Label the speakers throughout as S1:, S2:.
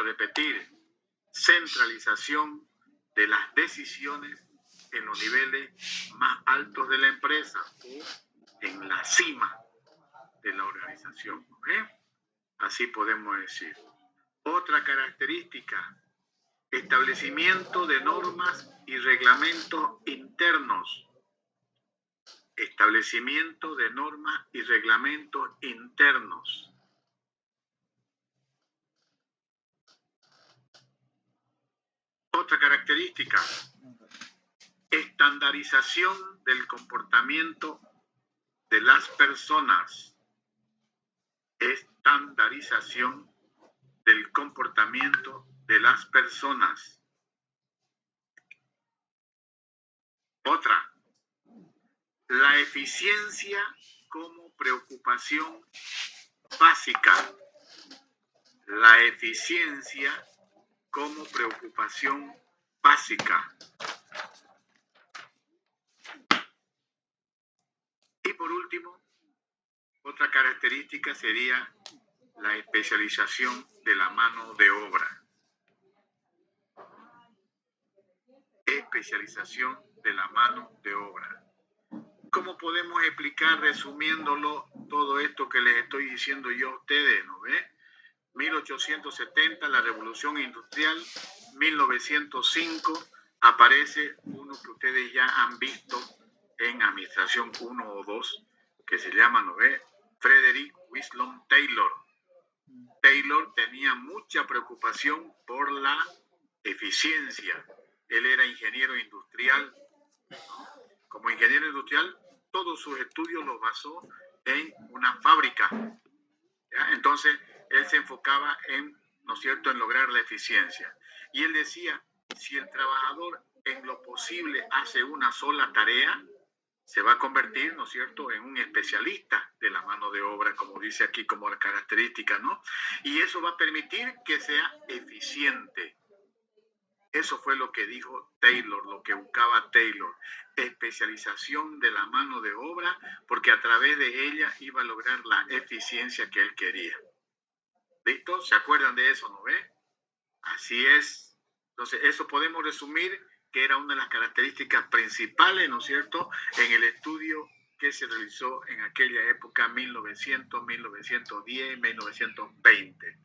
S1: repetir, centralización de las decisiones en los niveles más altos de la empresa o en la cima de la organización. Así podemos decir. Otra característica, establecimiento de normas y reglamentos internos. Establecimiento de normas y reglamentos internos. Otra característica, estandarización del comportamiento de las personas. Estandarización del comportamiento de las personas. Otra, la eficiencia como preocupación básica. La eficiencia como preocupación básica. Y por último, otra característica sería la especialización de la mano de obra. Especialización de la mano de obra. ¿Cómo podemos explicar, resumiéndolo, todo esto que les estoy diciendo yo a ustedes? ¿No ve? 1870, la Revolución Industrial. 1905, aparece uno que ustedes ya han visto en Administración 1 o 2, que se llama, ¿no ve? Frederick Winslow Taylor. Taylor tenía mucha preocupación por la eficiencia. Él era ingeniero industrial. Como ingeniero industrial, todos sus estudios los basó en una fábrica. ¿Ya? Entonces, él se enfocaba en, ¿no es cierto?, en lograr la eficiencia. Y él decía, si el trabajador en lo posible hace una sola tarea, se va a convertir, ¿no es cierto?, en un especialista de la mano de obra, como dice aquí como característica, ¿no? Y eso va a permitir que sea eficiente. Eso fue lo que dijo Taylor, lo que buscaba Taylor. Especialización de la mano de obra, porque a través de ella iba a lograr la eficiencia que él quería. ¿Listo? ¿Se acuerdan de eso, no ve? Así es. Entonces, eso podemos resumir que era una de las características principales, ¿no es cierto?, en el estudio que se realizó en aquella época, 1900, 1910, 1920,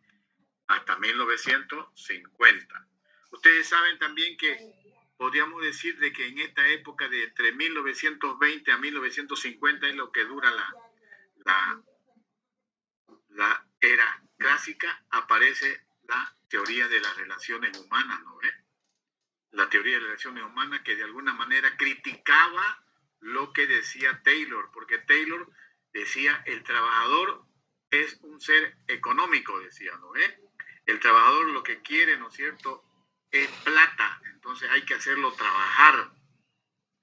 S1: hasta 1950. Ustedes saben también que podríamos decir de que en esta época de entre 1920 a 1950 es lo que dura la era clásica, aparece la teoría de las relaciones humanas, ¿no ve? La teoría de las relaciones humanas que de alguna manera criticaba lo que decía Taylor, porque Taylor decía el trabajador es un ser económico, decía, ¿no ve? El trabajador lo que quiere, ¿no es cierto?, es plata, entonces hay que hacerlo trabajar.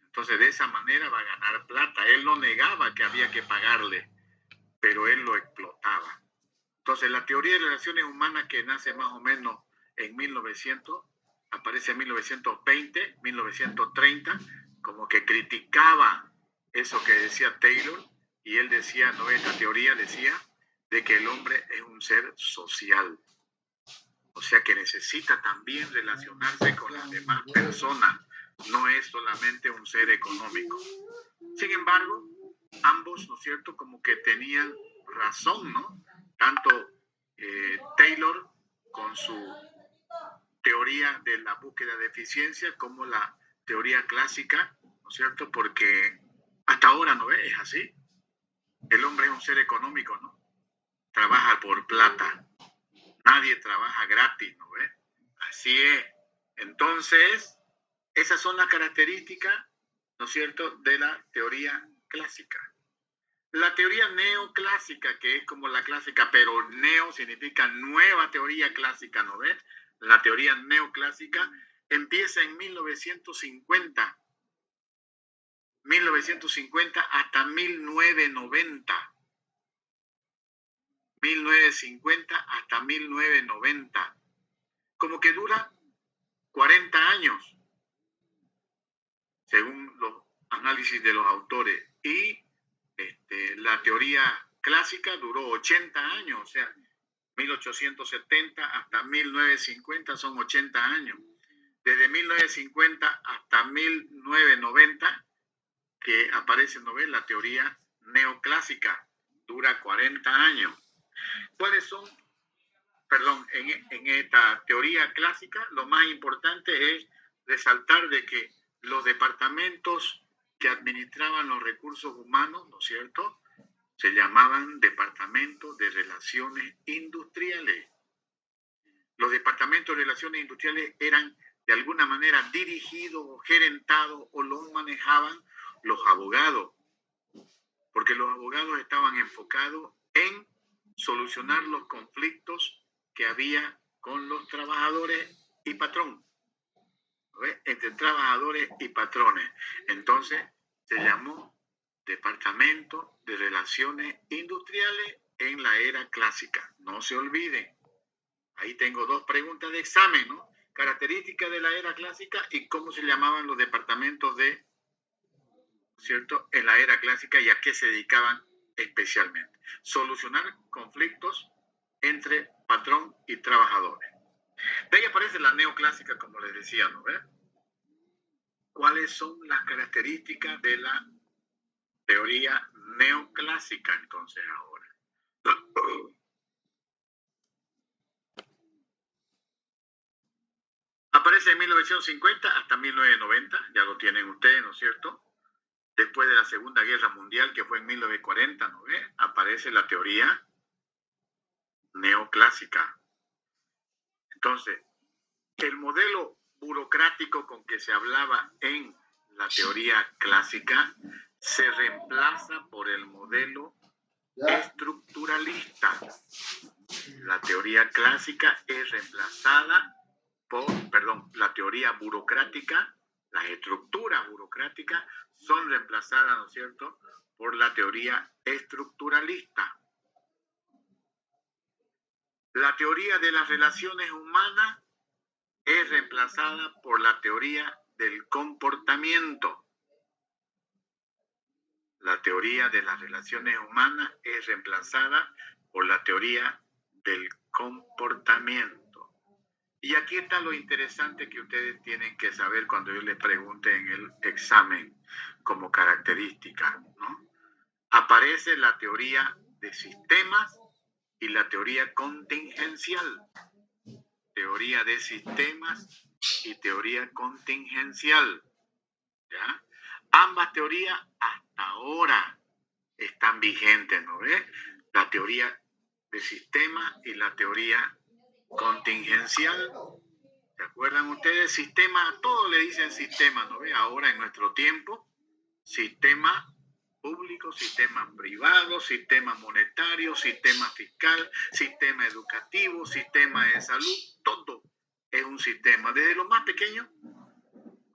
S1: Entonces de esa manera va a ganar plata. Él no negaba que había que pagarle, pero él lo explotaba. Entonces la teoría de relaciones humanas, que nace más o menos en 1900, aparece en 1920, 1930, como que criticaba eso que decía Taylor, y él decía, no, esta teoría decía de que el hombre es un ser social. O sea que necesita también relacionarse con las demás personas, no es solamente un ser económico. Sin embargo, ambos, ¿no es cierto?, como que tenían razón, ¿no? Tanto Taylor con su teoría de la búsqueda de eficiencia como la teoría clásica, ¿no es cierto? Porque hasta ahora, ¿no ves? Es así. El hombre es un ser económico, ¿no? Trabaja por plata. Nadie trabaja gratis, ¿no ves? Así es. Entonces, esas son las características, ¿no es cierto?, de la teoría clásica. La teoría neoclásica, que es como la clásica, pero neo significa nueva teoría clásica, ¿no ves? La teoría neoclásica empieza en 1950. 1950 hasta 1990. 1950 hasta 1990. Como que dura 40 años, según los análisis de los autores. Y la teoría clásica duró 80 años, o sea, 1870 hasta 1950 son 80 años. Desde 1950 hasta 1990, que aparece en la teoría neoclásica, dura 40 años. ¿Cuáles son? Perdón, en esta teoría clásica, lo más importante es resaltar de que los departamentos que administraban los recursos humanos, ¿no es cierto?, se llamaban departamentos de relaciones industriales. Los departamentos de relaciones industriales eran de alguna manera dirigidos o gerentados o los manejaban los abogados, porque los abogados estaban enfocados en solucionar los conflictos que había con los trabajadores y patrón, entre trabajadores y patrones. Entonces se llamó Departamento de Relaciones Industriales en la era clásica. No se olviden. Ahí tengo dos preguntas de examen, ¿no? Características de la era clásica y cómo se llamaban los departamentos de, ¿cierto?, en la era clásica y a qué se dedicaban especialmente. Solucionar conflictos entre patrón y trabajadores. De ahí aparece la neoclásica, como les decía, ¿no? ¿Cuáles son las características de la teoría neoclásica entonces ahora? Aparece en 1950 hasta 1990, ya lo tienen ustedes, ¿no es cierto? Después de la Segunda Guerra Mundial, que fue en 1940, ¿no ve? Aparece la teoría neoclásica. Entonces, el modelo burocrático con que se hablaba en la teoría clásica se reemplaza por el modelo estructuralista. La teoría clásica es reemplazada por, la teoría burocrática, las estructuras burocráticas son reemplazadas, ¿no es cierto?, por la teoría estructuralista. La teoría de las relaciones humanas es reemplazada por la teoría del comportamiento. La teoría de las relaciones humanas es reemplazada por la teoría del comportamiento. Y aquí está lo interesante que ustedes tienen que saber cuando yo les pregunte en el examen como característica, ¿no? Aparece la teoría de sistemas y la teoría contingencial. Teoría de sistemas y teoría contingencial, ¿ya? Ambas teorías hasta ahora están vigentes, ¿no ve? La teoría de sistemas y la teoría contingencial. ¿Se acuerdan ustedes? Sistema, a todos le dicen sistema, ¿no ve? Ahora en nuestro tiempo, sistema público, sistema privado, sistema monetario, sistema fiscal, sistema educativo, sistema de salud, todo es un sistema, desde lo más pequeño,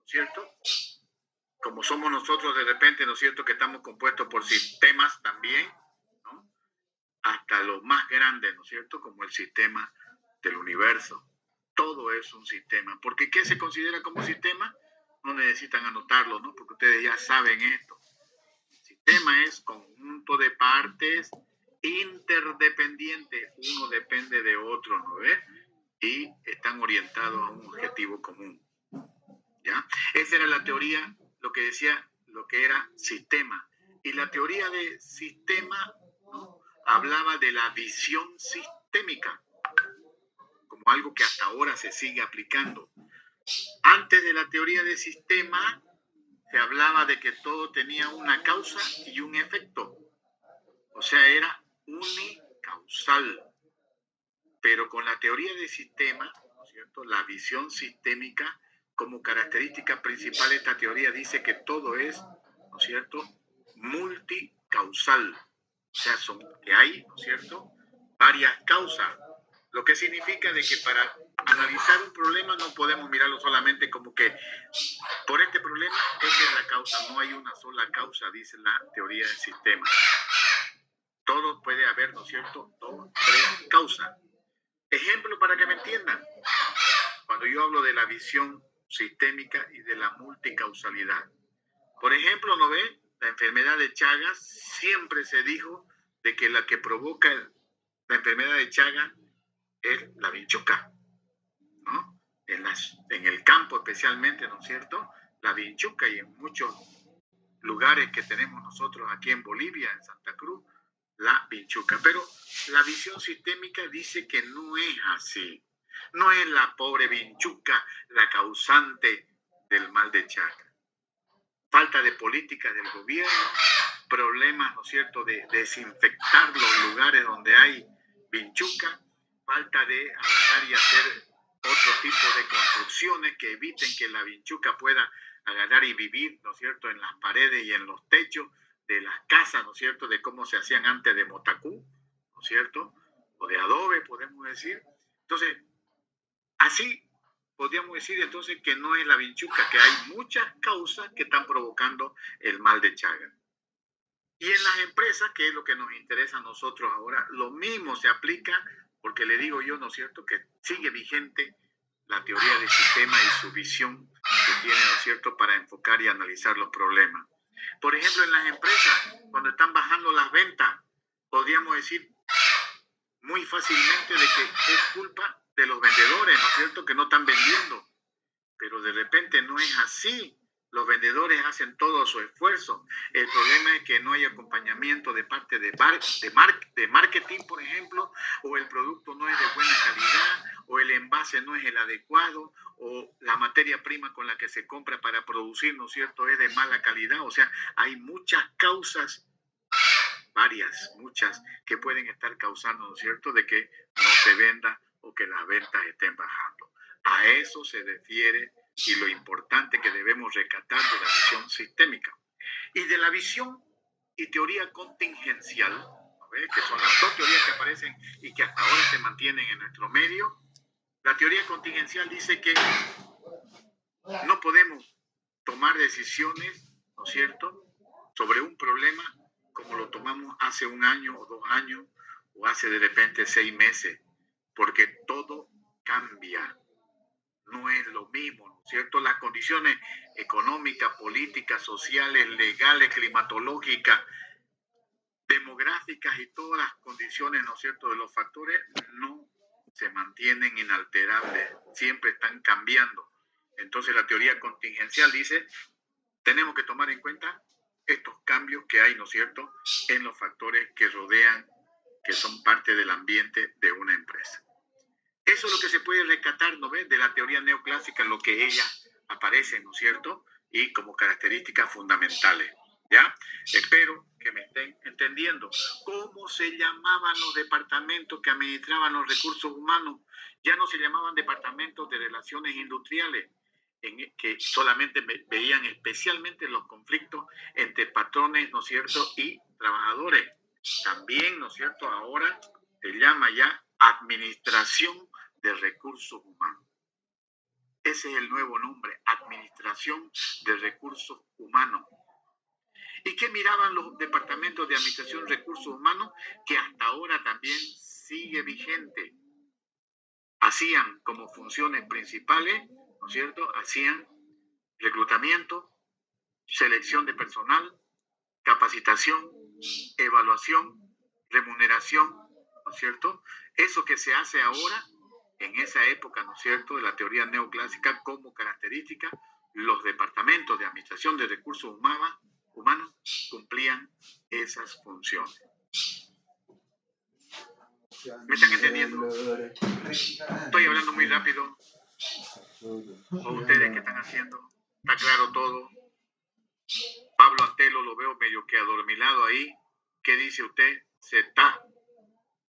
S1: ¿cierto? Como somos nosotros de repente, ¿no es cierto?, que estamos compuestos por sistemas también, ¿no?, hasta lo más grande, ¿no es cierto?, como el sistema del universo. Todo es un sistema. Porque ¿qué se considera como sistema? No necesitan anotarlo, ¿no?, porque ustedes ya saben esto. Sistema es conjunto de partes interdependientes, uno depende de otro, ¿no ves? Y están orientados a un objetivo común, ¿ya? Esa era la teoría, lo que decía, lo que era sistema. Y la teoría de sistema, ¿no?, hablaba de la visión sistémica, como algo que hasta ahora se sigue aplicando. Antes de la teoría de sistema, se hablaba de que todo tenía una causa y un efecto. O sea, era unicausal. Pero con la teoría de sistema, ¿no es cierto?, la visión sistémica, como característica principal de esta teoría, dice que todo es, ¿no es cierto?, multicausal. O sea, que hay, ¿no es cierto?, varias causas. Lo que significa de que para analizar un problema no podemos mirarlo solamente como que por este problema esa es la causa. No hay una sola causa, dice la teoría del sistema. Todo puede haber, ¿no es cierto?, dos, tres causas. Ejemplo para que me entiendan. Cuando yo hablo de la visión sistémica y de la multicausalidad. Por ejemplo, ¿no ve? La enfermedad de Chagas, siempre se dijo de que la que provoca la enfermedad de Chagas la vinchuca, ¿no? En el campo especialmente, ¿no es cierto? La vinchuca, y en muchos lugares que tenemos nosotros aquí en Bolivia, en Santa Cruz, la vinchuca. Pero la visión sistémica dice que no es así. No es la pobre vinchuca la causante del mal de Chaga. Falta de políticas del gobierno, problemas, ¿no es cierto?, de desinfectar los lugares donde hay vinchuca, falta de agarrar y hacer otro tipo de construcciones que eviten que la vinchuca pueda agarrar y vivir, ¿no es cierto?, en las paredes y en los techos de las casas, ¿no es cierto?, de cómo se hacían antes de motacú, ¿no es cierto?, o de adobe, podemos decir. Entonces, así podríamos decir entonces que no es la vinchuca, que hay muchas causas que están provocando el mal de Chaga. Y en las empresas, que es lo que nos interesa a nosotros ahora, lo mismo se aplica, porque le digo yo, ¿no es cierto?, que sigue vigente la teoría del sistema y su visión que tiene, ¿no es cierto?, para enfocar y analizar los problemas. Por ejemplo, en las empresas, cuando están bajando las ventas, podríamos decir muy fácilmente de que es culpa de los vendedores, ¿no es cierto?, que no están vendiendo. Pero de repente no es así. Los vendedores hacen todo su esfuerzo. El problema es que no hay acompañamiento de parte de marketing, por ejemplo, o el producto no es de buena calidad, o el envase no es el adecuado, o la materia prima con la que se compra para producir, ¿no es cierto?, es de mala calidad. O sea, hay muchas causas, varias, muchas, que pueden estar causando, ¿no es cierto?, de que no se venda o que las ventas estén bajando. A eso se refiere y lo importante que debemos rescatar de la visión sistémica. Y de la visión y teoría contingencial, ¿ves?, que son las dos teorías que aparecen y que hasta ahora se mantienen en nuestro medio. La teoría contingencial dice que no podemos tomar decisiones, ¿no es cierto?, sobre un problema como lo tomamos hace un año o 2 años o hace de repente 6 meses, porque todo cambia. No es lo mismo, ¿no es cierto? Las condiciones económicas, políticas, sociales, legales, climatológicas, demográficas y todas las condiciones, ¿no es cierto?, de los factores no se mantienen inalterables, siempre están cambiando. Entonces la teoría contingencial dice, tenemos que tomar en cuenta estos cambios que hay, ¿no es cierto?, en los factores que rodean, que son parte del ambiente de una empresa. Eso es lo que se puede rescatar, ¿no ves?, de la teoría neoclásica, en lo que ella aparece, ¿no es cierto?, y como características fundamentales, ¿ya? Espero que me estén entendiendo. ¿Cómo se llamaban los departamentos que administraban los recursos humanos? Ya no se llamaban departamentos de relaciones industriales, que solamente veían especialmente los conflictos entre patrones, ¿no es cierto?, y trabajadores. También, ¿no es cierto?, ahora se llama ya administración de recursos humanos. Ese es el nuevo nombre, administración de recursos humanos. ¿Y qué miraban los departamentos de administración de recursos humanos? Que hasta ahora también sigue vigente. Hacían como funciones principales, ¿no es cierto?, hacían reclutamiento, selección de personal, capacitación, evaluación, remuneración, ¿no es cierto? Eso que se hace ahora, en esa época, ¿no es cierto?, de la teoría neoclásica, como característica, los departamentos de administración de recursos humanos cumplían esas funciones. ¿Me están entendiendo? Estoy hablando muy rápido. ¿O ustedes qué están haciendo? ¿Está claro todo? Pablo Antelo lo veo medio que adormilado ahí. ¿Qué dice usted? ¿Se está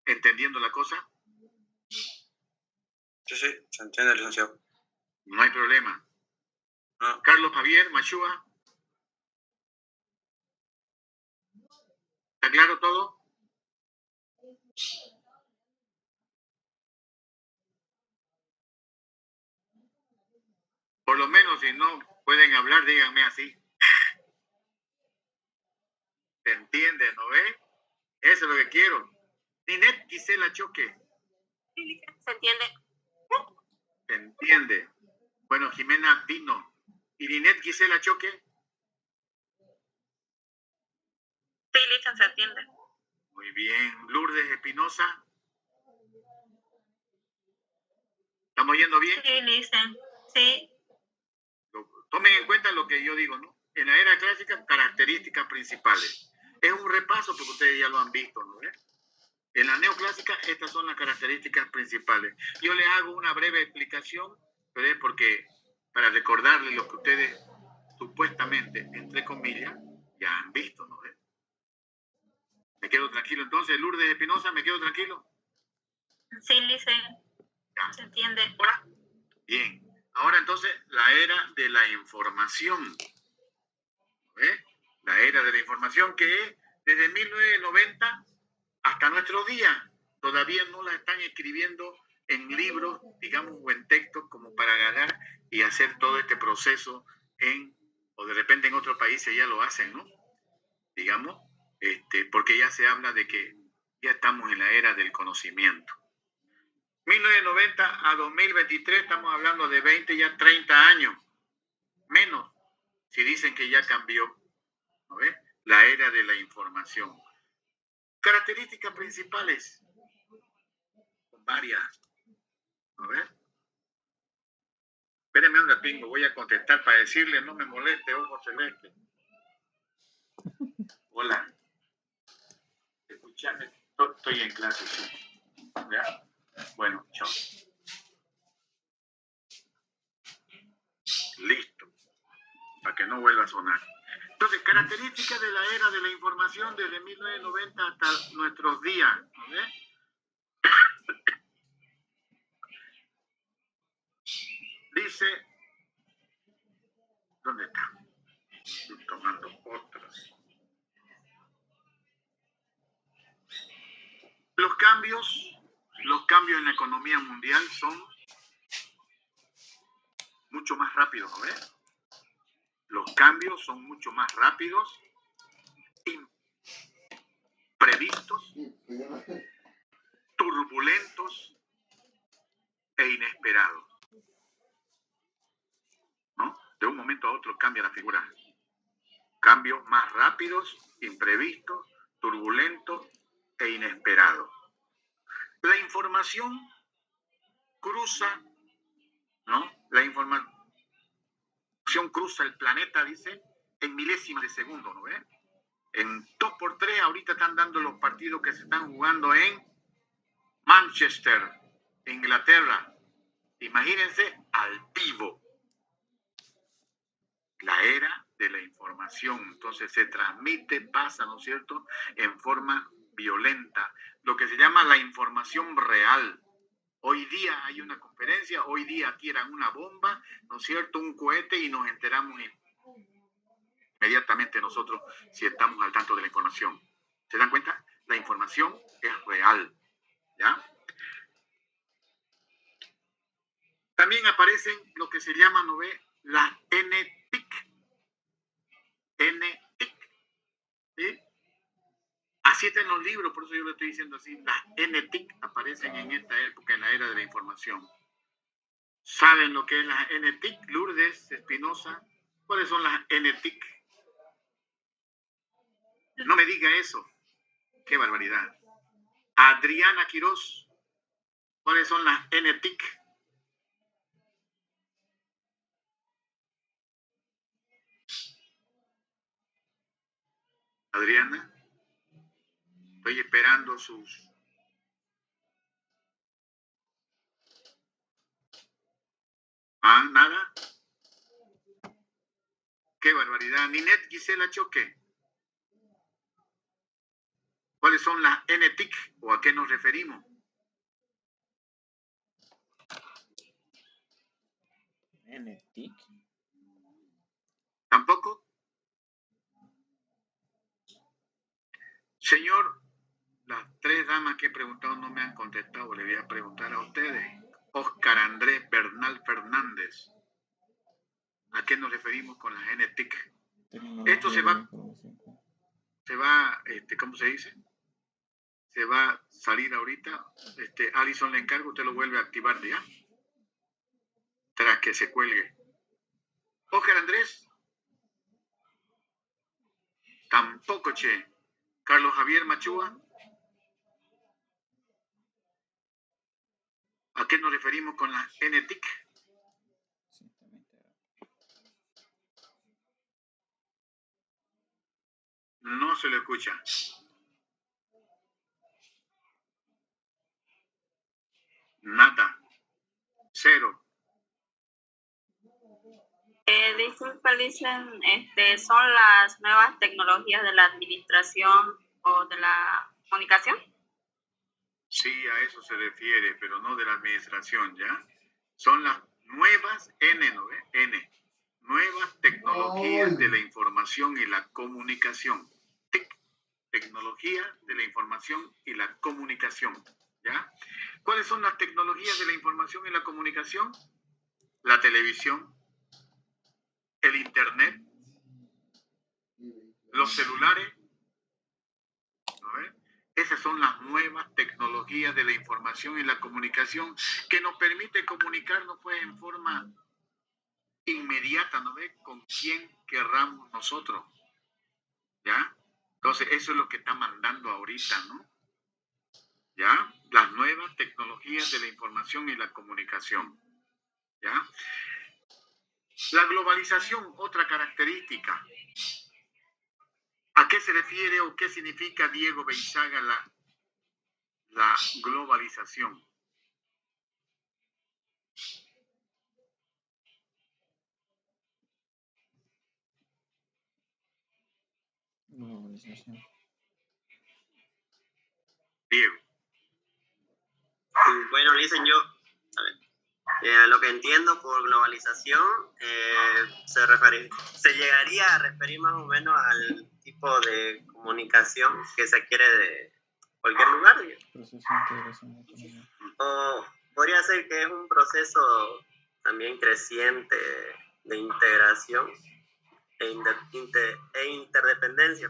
S1: entendiendo la cosa?
S2: Sí, se entiende, licenciado.
S1: No hay problema.
S2: No.
S1: Carlos Javier Machúa. ¿Está claro todo? Por lo menos si no pueden hablar, díganme así. ¿Se entiende, no ve? Eso es lo que quiero. Ninette Gisela Choque.
S3: Sí, se entiende.
S1: ¿Se entiende? Bueno, Jimena Dino. ¿Y Ninette Gisela Choque?
S3: Sí, Lichan, se entiende.
S1: Muy bien. Lourdes Espinosa. ¿Estamos yendo bien?
S3: Sí, listen. Sí.
S1: Tomen en cuenta lo que yo digo, ¿no? En la era clásica, características principales. Es un repaso porque ustedes ya lo han visto, ¿no? En la neoclásica, estas son las características principales. Yo les hago una breve explicación, pero es porque para recordarles lo que ustedes supuestamente, entre comillas, ya han visto, ¿no? Me quedo tranquilo. Entonces, Lourdes Espinosa, ¿me quedo tranquilo?
S3: Sí, listen.
S1: Ya.
S3: Se entiende.
S1: Ahora, bien. Ahora entonces, la era de la información. ¿Ve? La era de la información que es desde 1990 hasta nuestros días. Todavía no la están escribiendo en libros, digamos, o en textos como para agarrar y hacer todo este proceso o de repente en otros países ya lo hacen, ¿no? Digamos, porque ya se habla de que ya estamos en la era del conocimiento. 1990 a 2023 estamos hablando de 20, ya 30 años, menos, si dicen que ya cambió, ¿no ves? La era de la información. Características principales, varias, ¿no ves? Espérenme un ratito, voy a contestar para decirle, no me moleste, ojo celeste. Hola. Escuchame, estoy en clase, sí. ¿Ya? Bueno, chao. Listo, para que no vuelva a sonar. Entonces, características de la era de la información desde 1990 hasta nuestros días, ¿no ves? Dice, ¿dónde está? Estoy tomando otras. Los cambios en la economía mundial son mucho más rápidos, ¿no ves? Los cambios son mucho más rápidos, imprevistos, turbulentos e inesperados, ¿no? De un momento a otro cambia la figura. Cambios más rápidos, imprevistos, turbulentos e inesperados. La información cruza, ¿no? La información cruza el planeta, dice, en milésimas de segundo, ¿no ves? En 2x3 ahorita están dando los partidos que se están jugando en Manchester, Inglaterra. Imagínense al vivo. La era de la información, entonces se transmite, pasa, ¿no es cierto?, en forma violenta, lo que se llama la información real. Hoy día hay una conferencia, hoy día tiran una bomba, ¿no es cierto?, un cohete y nos enteramos inmediatamente nosotros si estamos al tanto de la información. ¿Se dan cuenta? La información es real, ¿ya? También aparecen lo que se llama, ¿no ve?, las NTIC. NTIC, ¿sí? Así está en los libros, por eso yo lo estoy diciendo así. Las NTIC aparecen en esta época, en la era de la información. ¿Saben lo que es las NTIC? Lourdes Espinosa, ¿cuáles son las NTIC? No me diga eso. ¡Qué barbaridad! Adriana Quiroz, ¿cuáles son las NTIC? Adriana, estoy esperando sus... ¿Ah, nada? ¡Qué barbaridad! Ninette Gisela Choque, ¿cuáles son las NTIC o a qué nos referimos?
S4: NTIC.
S1: ¿Tampoco? Señor, las tres damas que he preguntado no me han contestado, le voy a preguntar a ustedes. Óscar Andrés Bernal Fernández, ¿a qué nos referimos con las NTIC? Esto se va, ¿cómo se dice? Se va a salir ahorita. Alison le encargo, usted lo vuelve a activar, ¿ya? Tras que se cuelgue. Óscar Andrés, tampoco, che. Carlos Javier Machúa. ¿A qué nos referimos con la NTIC? No se lo escucha. Nada. Cero.
S3: Disculpa, dicen, son las nuevas tecnologías de la administración o de la comunicación.
S1: Sí, a eso se refiere, pero no de la administración, ¿ya? Son las nuevas N, ¿no ve? N. Nuevas tecnologías de la información y la comunicación. TIC. Tecnología de la información y la comunicación, ¿ya? ¿Cuáles son las tecnologías de la información y la comunicación? La televisión, el internet, los celulares, ¿no ve? Esas son las nuevas tecnologías de la información y la comunicación que nos permite comunicarnos pues en forma inmediata, ¿no ve? Con quien querramos nosotros, ¿ya? Entonces eso es lo que está mandando ahorita, ¿no? ¿Ya? Las nuevas tecnologías de la información y la comunicación, ¿ya? La globalización, otra característica. ¿A qué se refiere o qué significa, Diego Beizaga, la globalización?
S4: Globalización.
S1: Diego.
S5: Bueno, dicen yo, a lo que entiendo por globalización, se llegaría a referir más o menos al tipo de comunicación que se quiere de cualquier lugar.
S4: Proceso de integración económica.
S5: O podría ser que es un proceso también creciente de integración e interdependencia.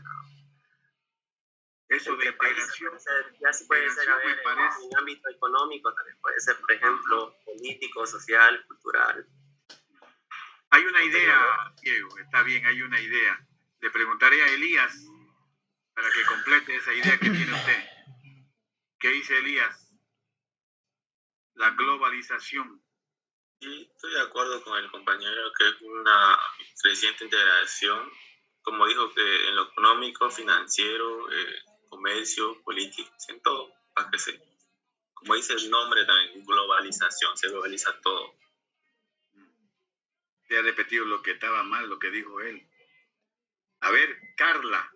S1: Eso de integración.
S5: Ya se puede ser, a ver, en el ámbito económico también puede ser, por ejemplo, político, social, cultural.
S1: Hay una idea, Diego, está bien, hay una idea. Le preguntaré a Elías para que complete esa idea que tiene usted. ¿Qué dice Elías? La globalización.
S6: Sí, estoy de acuerdo con el compañero que es una creciente integración, como dijo, que en lo económico, financiero, comercio, político, en todo, para que se, como dice el nombre también, globalización, se globaliza todo.
S1: Ya he repetido lo que estaba mal, lo que dijo él. A ver, Carla.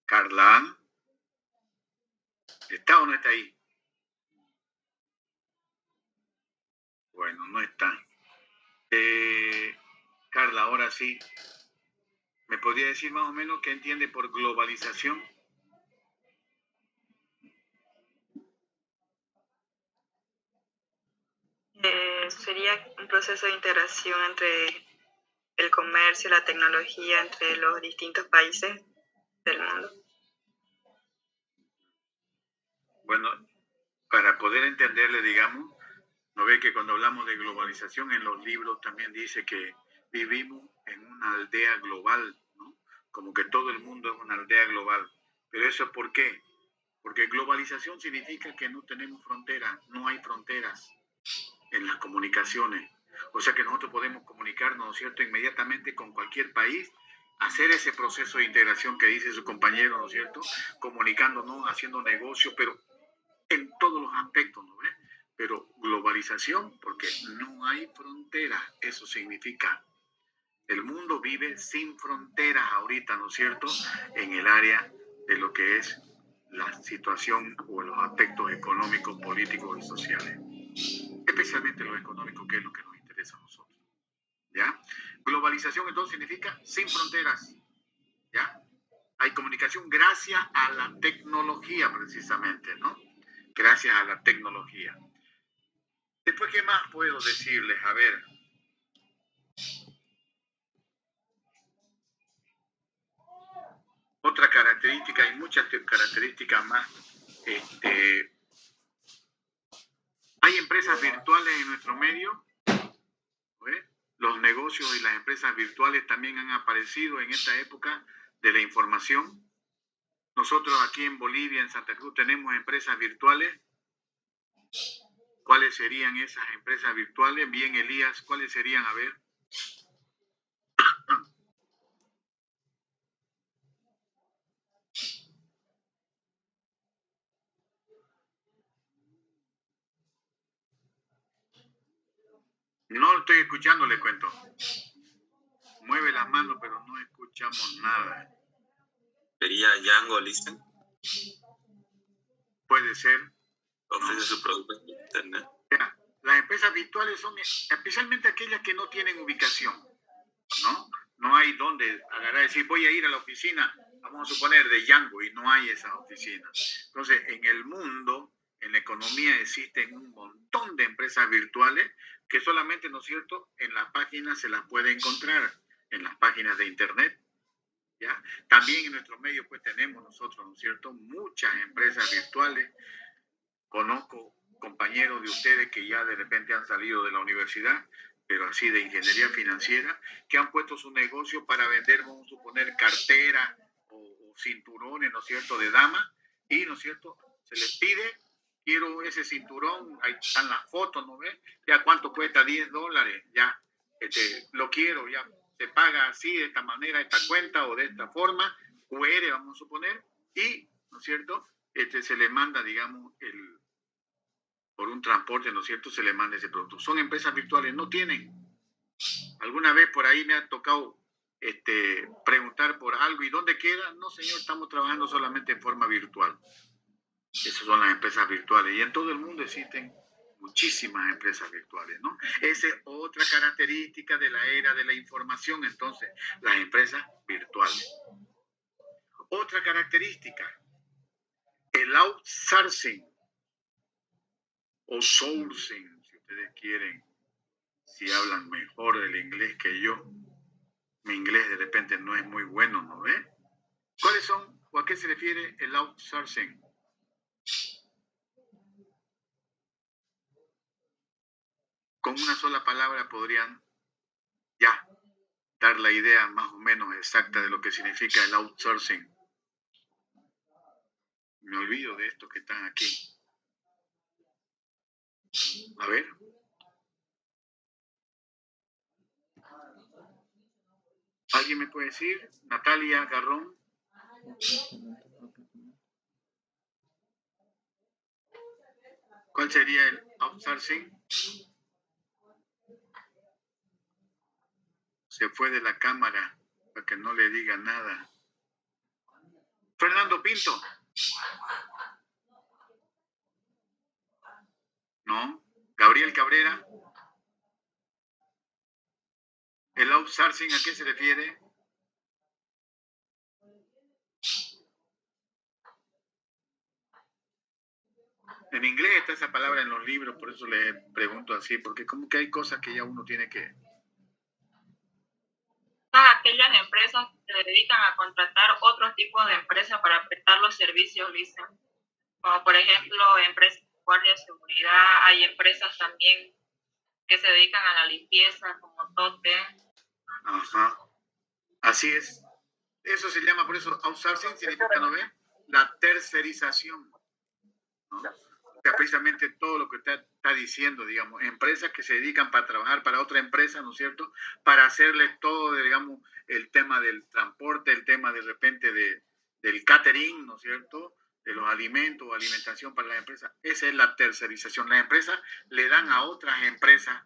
S1: Carla. ¿Está o no está ahí? Bueno, no está. Carla, ahora sí. ¿Me podría decir más o menos qué entiende por globalización?
S7: Sería un proceso de integración entre el comercio y la tecnología entre los distintos países del mundo.
S1: Bueno, para poder entenderle, digamos, ¿no ve que cuando hablamos de globalización en los libros también dice que vivimos en una aldea global, ¿no? Como que todo el mundo es una aldea global. ¿Pero eso por qué? Porque globalización significa que no tenemos fronteras, no hay fronteras en las comunicaciones. O sea que nosotros podemos comunicarnos, ¿no es cierto?, inmediatamente con cualquier país, hacer ese proceso de integración que dice su compañero, ¿no es cierto?, comunicándonos, haciendo negocio, pero en todos los aspectos, ¿no ves? Pero globalización, porque no hay fronteras, eso significa. El mundo vive sin fronteras ahorita, ¿no es cierto?, en el área de lo que es la situación o los aspectos económicos, políticos y sociales. Especialmente lo económico, que es lo que nos interesa a nosotros, ¿ya? Globalización entonces significa sin fronteras, ¿ya? Hay comunicación gracias a la tecnología precisamente, ¿no? Gracias a la tecnología. Después, ¿qué más puedo decirles? A ver. Otra característica, hay muchas características más. Hay empresas virtuales en nuestro medio. ¿Ve? Los negocios y las empresas virtuales también han aparecido en esta época de la información. Nosotros aquí en Bolivia, en Santa Cruz, tenemos empresas virtuales. ¿Cuáles serían esas empresas virtuales? Bien, Elías, ¿cuáles serían? A ver. No estoy escuchando, le cuento. Mueve las manos, pero no escuchamos nada.
S6: Sería Django Listen.
S1: Puede ser.
S6: Ofrece su producto en internet.
S1: Las empresas virtuales son especialmente aquellas que no tienen ubicación, ¿no? No hay donde agarrar y decir, voy a ir a la oficina, vamos a suponer, de Django, y no hay esa oficina. Entonces, en el mundo, en la economía, existen un montón de empresas virtuales que solamente, ¿no es cierto?, en las páginas se las puede encontrar, en las páginas de internet, ¿ya? También en nuestros medios, pues, tenemos nosotros, ¿no es cierto?, muchas empresas virtuales. Conozco compañeros de ustedes que ya de repente han salido de la universidad, pero así de ingeniería financiera, que han puesto su negocio para vender, vamos a suponer, cartera o cinturones, ¿no es cierto?, de dama, y, ¿no es cierto?, se les pide, quiero ese cinturón, ahí están las fotos, ¿no ves? Ya cuánto cuesta, $10, ya, lo quiero, ya, se paga así, de esta manera, esta cuenta o de esta forma, QR, vamos a suponer, y, ¿no es cierto?, se le manda, digamos, por un transporte, ¿no es cierto?, se le manda ese producto. Son empresas virtuales, no tienen. Alguna vez por ahí me ha tocado preguntar por algo, ¿y dónde queda? No, señor, estamos trabajando solamente en forma virtual. Esas son las empresas virtuales. Y en todo el mundo existen muchísimas empresas virtuales, ¿no? Esa es otra característica de la era de la información, entonces, las empresas virtuales. Otra característica, el outsourcing, o sourcing, si ustedes quieren, si hablan mejor el inglés que yo. Mi inglés de repente no es muy bueno, ¿no ve? ¿Cuáles son o a qué se refiere el outsourcing? Con una sola palabra podrían ya dar la idea más o menos exacta de lo que significa el outsourcing. Me olvido de estos que están aquí. A ver. ¿Alguien me puede decir? Natalia Garrón. ¿Cuál sería el outsourcing? Se fue de la cámara para que no le diga nada. Fernando Pinto. ¿No? Gabriel Cabrera. ¿El outsourcing a qué se refiere? En inglés está esa palabra en los libros, por eso le pregunto así, porque como que hay cosas que ya uno tiene que...
S3: Aquellas empresas que se dedican a contratar otro tipo de empresas para prestar los servicios, dicen. Como por ejemplo, empresas de guardia de seguridad, hay empresas también que se dedican a la limpieza, como Tote.
S1: Ajá. Así es. Eso se llama, por eso, outsourcing significa, ¿no ve? La tercerización, ¿no? O sea, precisamente todo lo que está diciendo, digamos, empresas que se dedican para trabajar para otra empresa, ¿no es cierto? Para hacerle todo, digamos, el tema del transporte, el tema de repente del catering, ¿no es cierto? De los alimentos o alimentación para las empresas. Esa es la tercerización. Las empresas le dan a otras empresas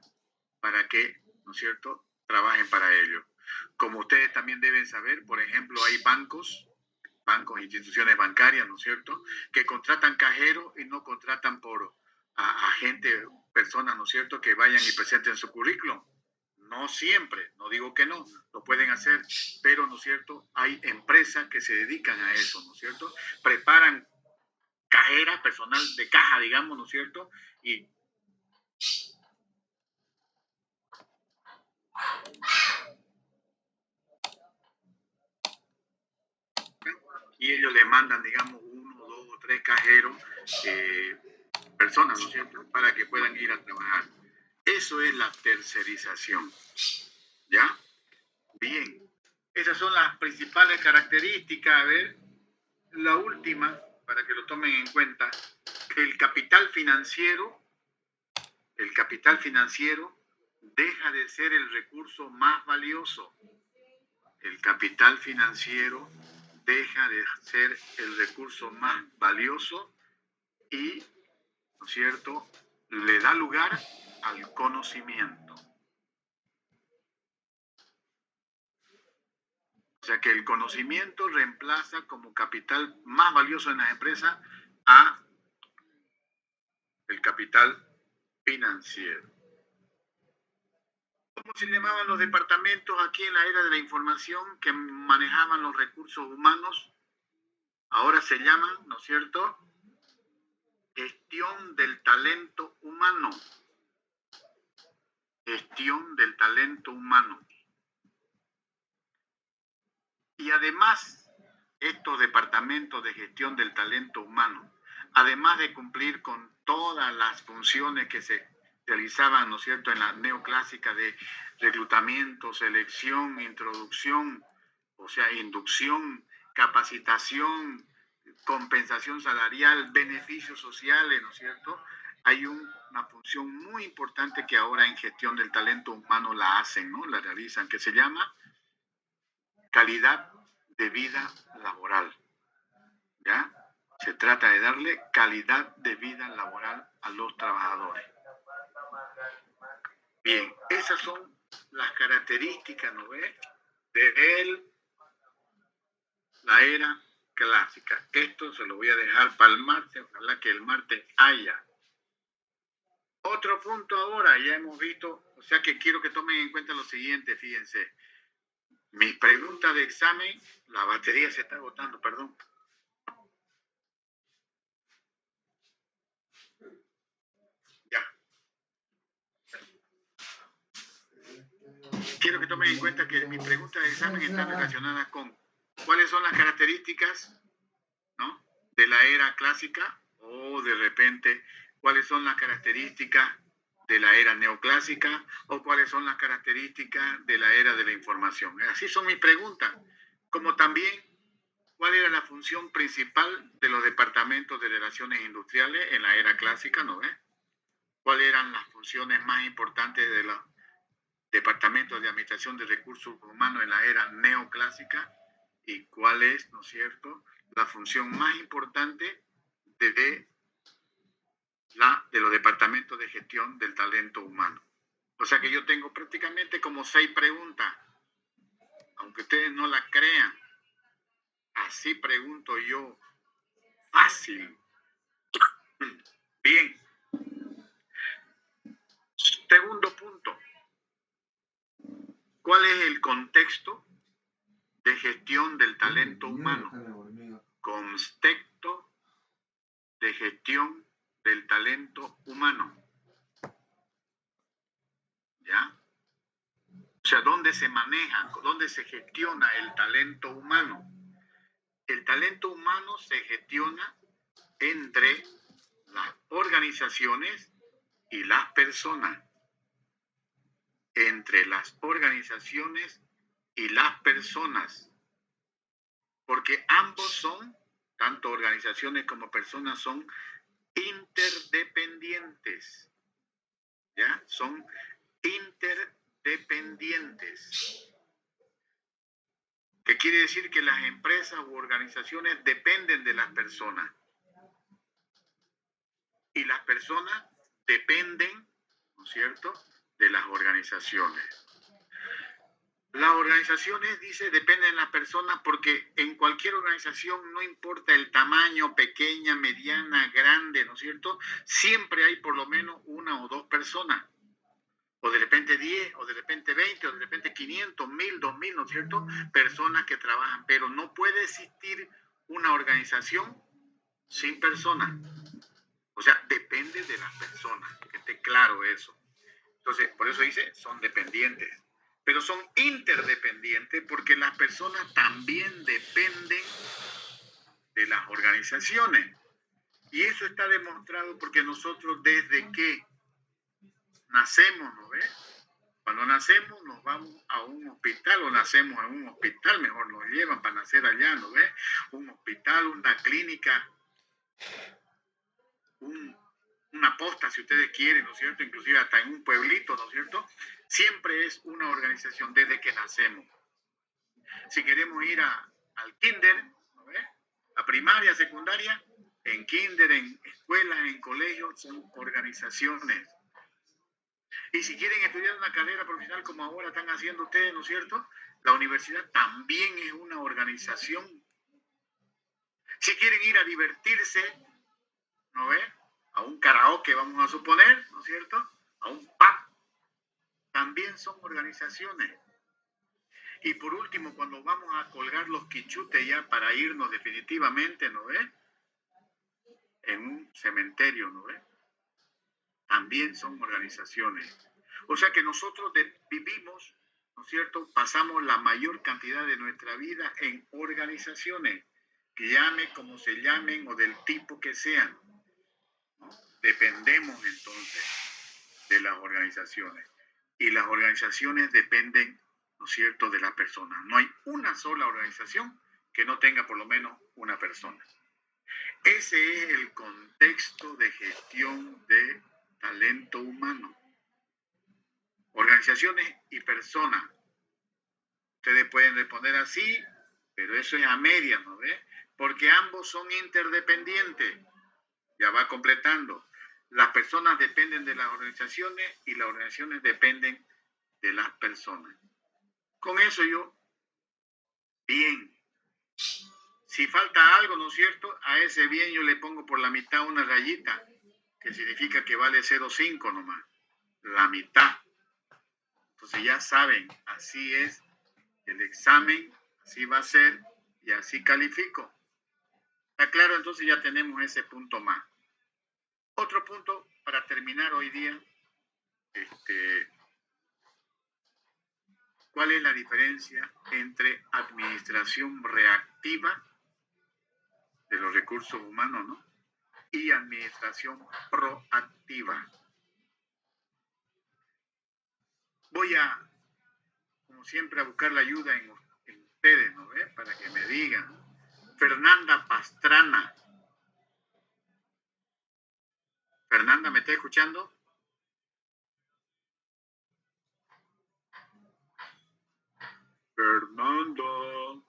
S1: para que, ¿no es cierto?, trabajen para ellos. Como ustedes también deben saber, por ejemplo, hay bancos, instituciones bancarias, ¿no es cierto?, que contratan cajeros y no contratan por a gente, personas, ¿no es cierto?, que vayan y presenten su currículum. No siempre, no digo que no, lo pueden hacer, pero, ¿no es cierto?, hay empresas que se dedican a eso, ¿no es cierto?, preparan cajeras, personal de caja, digamos, ¿no es cierto?, y ellos le mandan, digamos, 1, 2 o 3 cajeros, personas, ¿no es cierto?, para que puedan ir a trabajar. Eso es la tercerización. ¿Ya? Bien. Esas son las principales características, a ver, la última, para que lo tomen en cuenta, que el capital financiero deja de ser el recurso más valioso. El capital financiero deja de ser el recurso más valioso y, ¿no es cierto?, le da lugar al conocimiento. O sea que el conocimiento reemplaza como capital más valioso en las empresas a el capital financiero. ¿Cómo se llamaban los departamentos aquí en la era de la información que manejaban los recursos humanos? Ahora se llaman, ¿no es cierto?, gestión del talento humano. Gestión del talento humano. Y además, estos departamentos de gestión del talento humano, además de cumplir con todas las funciones que se realizaban, ¿no es cierto?, en la neoclásica de reclutamiento, selección, introducción, o sea, inducción, capacitación, compensación salarial, beneficios sociales, ¿no es cierto? Hay una función muy importante que ahora en gestión del talento humano la hacen, ¿no? La realizan, que se llama calidad de vida laboral, ¿ya? Se trata de darle calidad de vida laboral a los trabajadores. Bien, esas son las características, ¿no ves?, de la era clásica. Esto se lo voy a dejar para el martes, ojalá que el martes haya. Otro punto ahora, ya hemos visto, o sea que quiero que tomen en cuenta lo siguiente, fíjense. Mis preguntas de examen, la batería se está agotando, perdón. Ya. Quiero que tomen en cuenta que mis preguntas de examen están relacionadas con cuáles son las características, ¿no?, de la era clásica, o de repente cuáles son las características de la era neoclásica, o cuáles son las características de la era de la información. Así son mis preguntas, como también cuál era la función principal de los departamentos de relaciones industriales en la era clásica, ¿no ves? ¿Cuáles eran las funciones más importantes de los departamentos de administración de recursos humanos en la era neoclásica? ¿Y cuál es, ¿no es cierto?, la función más importante de los departamentos de gestión del talento humano? O sea que yo tengo prácticamente como 6 preguntas, aunque ustedes no la crean. Así pregunto yo, fácil. Bien. Segundo punto. ¿Cuál es el contexto de gestión del talento humano? Contexto de gestión del talento humano. ¿Ya? O sea, ¿dónde se maneja, dónde se gestiona el talento humano? El talento humano se gestiona entre las organizaciones y las personas. Entre las organizaciones y las personas. Porque ambos son, tanto organizaciones como personas, son interdependientes. ¿Ya? Son interdependientes. ¿Qué quiere decir? Que las empresas u organizaciones dependen de las personas. Y las personas dependen, ¿no es cierto?, de las organizaciones. Las organizaciones, dice, dependen de las personas porque en cualquier organización, no importa el tamaño, pequeña, mediana, grande, ¿no es cierto?, siempre hay por lo menos 1 o 2 personas. O de repente 10, o de repente 20, o de repente 500, 1000, 2000, ¿no es cierto?, personas que trabajan. Pero no puede existir una organización sin personas. O sea, depende de las personas, que esté claro eso. Entonces, por eso dice, son dependientes. Pero son interdependientes porque las personas también dependen de las organizaciones. Y eso está demostrado porque nosotros desde que nacemos, ¿no ves?, Cuando nacemos nos vamos a un hospital o nacemos en un hospital, mejor nos llevan para nacer allá, ¿no ves? Un hospital, una clínica, una posta, si ustedes quieren, ¿no es cierto? Inclusive hasta en un pueblito, ¿no es cierto? Siempre es una organización desde que nacemos. Si queremos ir al kinder, ¿no ves? A primaria, secundaria, en kinder, en escuelas, en colegios, son organizaciones. Y si quieren estudiar una carrera profesional como ahora están haciendo ustedes, ¿no es cierto? La universidad también es una organización. Si quieren ir a divertirse, ¿no ves? A un karaoke, vamos a suponer, ¿no es cierto? A un pub, también son organizaciones. Y por último, cuando vamos a colgar los quichutes ya para irnos definitivamente, ¿no ves? En un cementerio, ¿no ves? También son organizaciones. O sea que nosotros vivimos, ¿no es cierto? Pasamos la mayor cantidad de nuestra vida en organizaciones, que llame como se llamen o del tipo que sean, ¿no? Dependemos entonces de las organizaciones. Y las organizaciones dependen, ¿no es cierto?, de las personas. No hay una sola organización que no tenga por lo menos una persona. Ese es el contexto de gestión de talento humano. Organizaciones y personas. Ustedes pueden responder así, pero eso es a medias, ¿no ves? Porque ambos son interdependientes. Ya va completando. Las personas dependen de las organizaciones y las organizaciones dependen de las personas. Con eso yo, bien. Si falta algo, ¿no es cierto? A ese bien yo le pongo por la mitad una rayita, que significa que vale 0,5 nomás. La mitad. Entonces ya saben, así es el examen, así va a ser y así califico. ¿Está claro? Entonces ya tenemos ese punto más. Otro punto para terminar hoy día, ¿cuál es la diferencia entre administración reactiva de los recursos humanos, ¿no? Y administración proactiva? Voy a, como siempre, a buscar la ayuda en ustedes, ¿no ves? Para que me digan. Fernanda Pastrana. Fernanda, ¿me está escuchando? Fernando.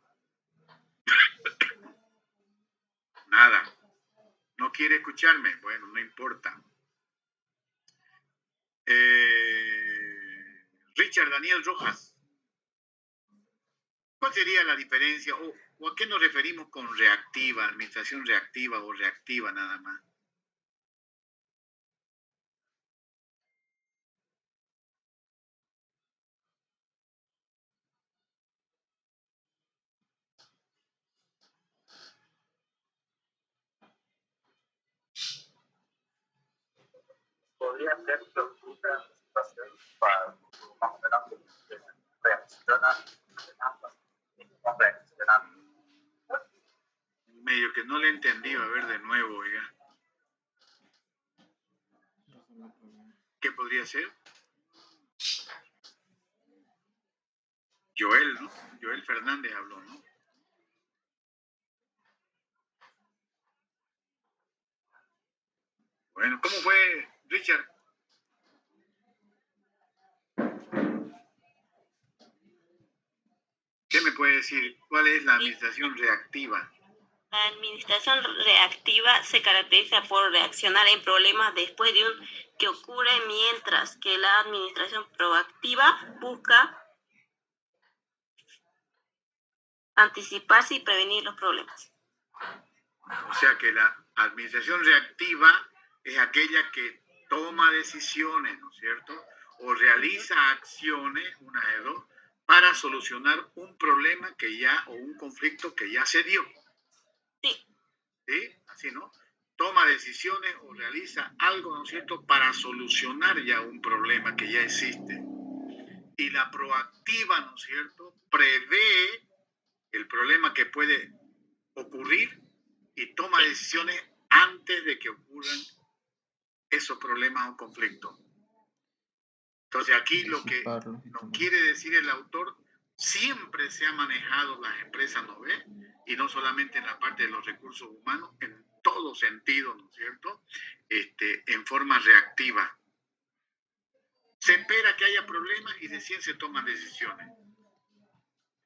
S1: Nada. ¿No quiere escucharme? Bueno, no importa. Richard Daniel Rojas. ¿Cuál sería la diferencia o a qué nos referimos con reactiva, administración reactiva o reactiva nada más?
S8: Podría ser que ocurra situación para más o menos reaccionando.
S1: Medio que no le entendí, a ver de nuevo, oiga. ¿Qué podría ser? Joel, ¿no? Joel Fernández habló, ¿no? Bueno, ¿cómo fue, Richard? ¿Qué me puede decir? ¿Cuál es la administración reactiva?
S9: La administración reactiva se caracteriza por reaccionar en problemas después de que ocurre, mientras que la administración proactiva busca anticiparse y prevenir los problemas.
S1: O sea que la administración reactiva es aquella que toma decisiones, ¿no es cierto? O realiza acciones, una de dos, para solucionar un problema o un conflicto que ya se dio.
S9: Sí.
S1: ¿Sí? Así, ¿no? Toma decisiones o realiza algo, ¿no es cierto?, para solucionar ya un problema que ya existe. Y la proactiva, ¿no es cierto?, prevé el problema que puede ocurrir y toma decisiones antes de que ocurran esos problemas o conflictos. Entonces aquí lo que
S4: Anticiparlo y
S1: nos
S4: todo.
S1: quiere decir el autor, siempre se ha manejado las empresas, ¿no ve? Y no solamente en la parte de los recursos humanos, en todo sentido, ¿no es cierto? En forma reactiva. Se espera que haya problemas y recién se toman decisiones.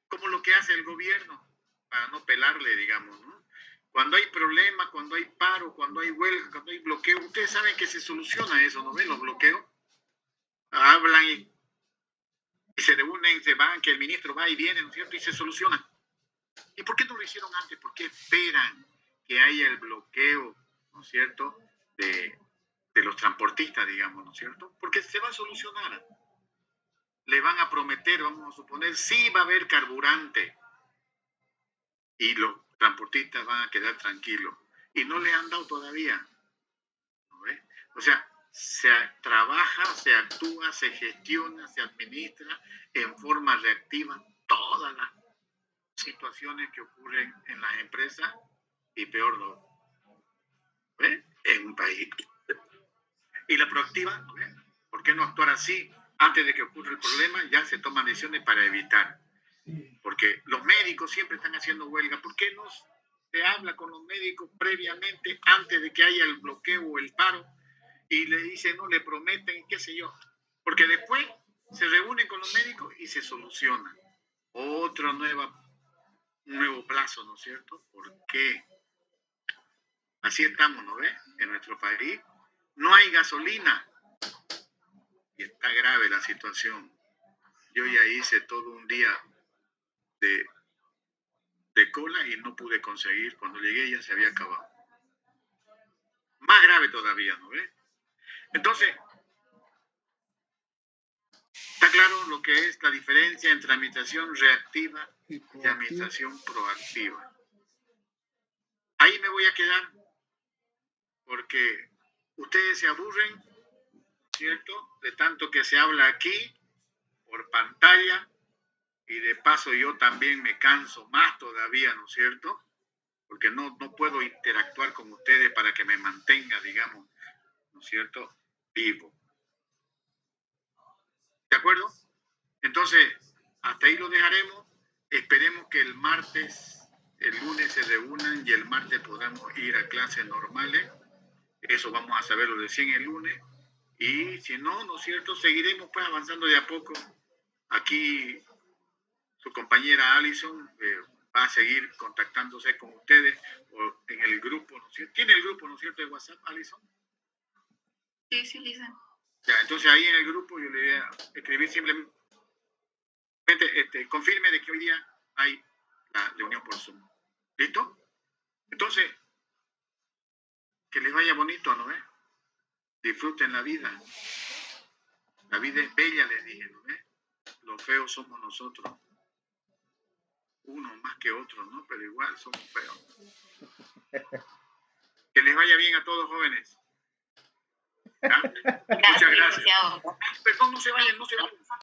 S1: Como lo que hace el gobierno, para no pelarle, digamos, ¿no? Cuando hay problemas, cuando hay paro, cuando hay huelga, cuando hay bloqueo, ustedes saben que se soluciona eso, ¿no ven? Los bloqueos. Hablan y se reúnen, se van, que el ministro va y viene, ¿no es cierto? Y se soluciona. ¿Y por qué no lo hicieron antes? ¿Por qué esperan que haya el bloqueo, ¿no es cierto?, de los transportistas, digamos, ¿no es cierto? Porque se va a solucionar. Le van a prometer, vamos a suponer, sí va a haber carburante y los transportistas van a quedar tranquilos. Y no le han dado todavía. ¿No ve? O sea, se trabaja, se actúa, se gestiona, se administra en forma reactiva todas las situaciones que ocurren en las empresas y peor no, ¿ve? En un país. Y la proactiva, ¿ve? ¿Por qué no actuar así? Antes de que ocurra el problema, ya se toman decisiones para evitar. Porque los médicos siempre están haciendo huelga. ¿Por qué no se habla con los médicos previamente, antes de que haya el bloqueo o el paro? Y le dicen, no, le prometen, qué sé yo. Porque después se reúnen con los médicos y se soluciona. Otro nuevo plazo, ¿no es cierto? ¿Por qué? Así estamos, ¿no ve? En nuestro país no hay gasolina. Y está grave la situación. Yo ya hice todo un día de cola y no pude conseguir. Cuando llegué ya se había acabado. Más grave todavía, ¿no ve? Entonces, está claro lo que es la diferencia entre administración reactiva y administración proactiva. Ahí me voy a quedar porque ustedes se aburren, ¿cierto?, de tanto que se habla aquí por pantalla y de paso yo también me canso más todavía, ¿no es cierto? Porque no puedo interactuar con ustedes para que me mantenga, digamos, ¿no es cierto?, vivo. ¿De acuerdo? Entonces, hasta ahí lo dejaremos. Esperemos que el lunes se reúnan y el martes podamos ir a clases normales. Eso vamos a saberlo recién el lunes. Y si no, ¿no es cierto?, seguiremos pues avanzando de a poco. Aquí su compañera Alison va a seguir contactándose con ustedes o en el grupo, ¿no es cierto? ¿Tiene el grupo, ¿no es cierto?, de WhatsApp, Alison?
S3: Sí, Lisa.
S1: Ya, entonces ahí en el grupo yo le voy a escribir simplemente, confirme de que hoy día hay la reunión por Zoom. ¿Listo? Entonces, que les vaya bonito, ¿no ves? Disfruten la vida. La vida es bella, les dije, ¿no ves? Los feos somos nosotros. Uno más que otro, ¿no? Pero igual somos feos. Que les vaya bien a todos, jóvenes. ¿Ya? Muchas gracias.
S9: Licenciado.
S1: Perdón, no se vayan, no se vayan.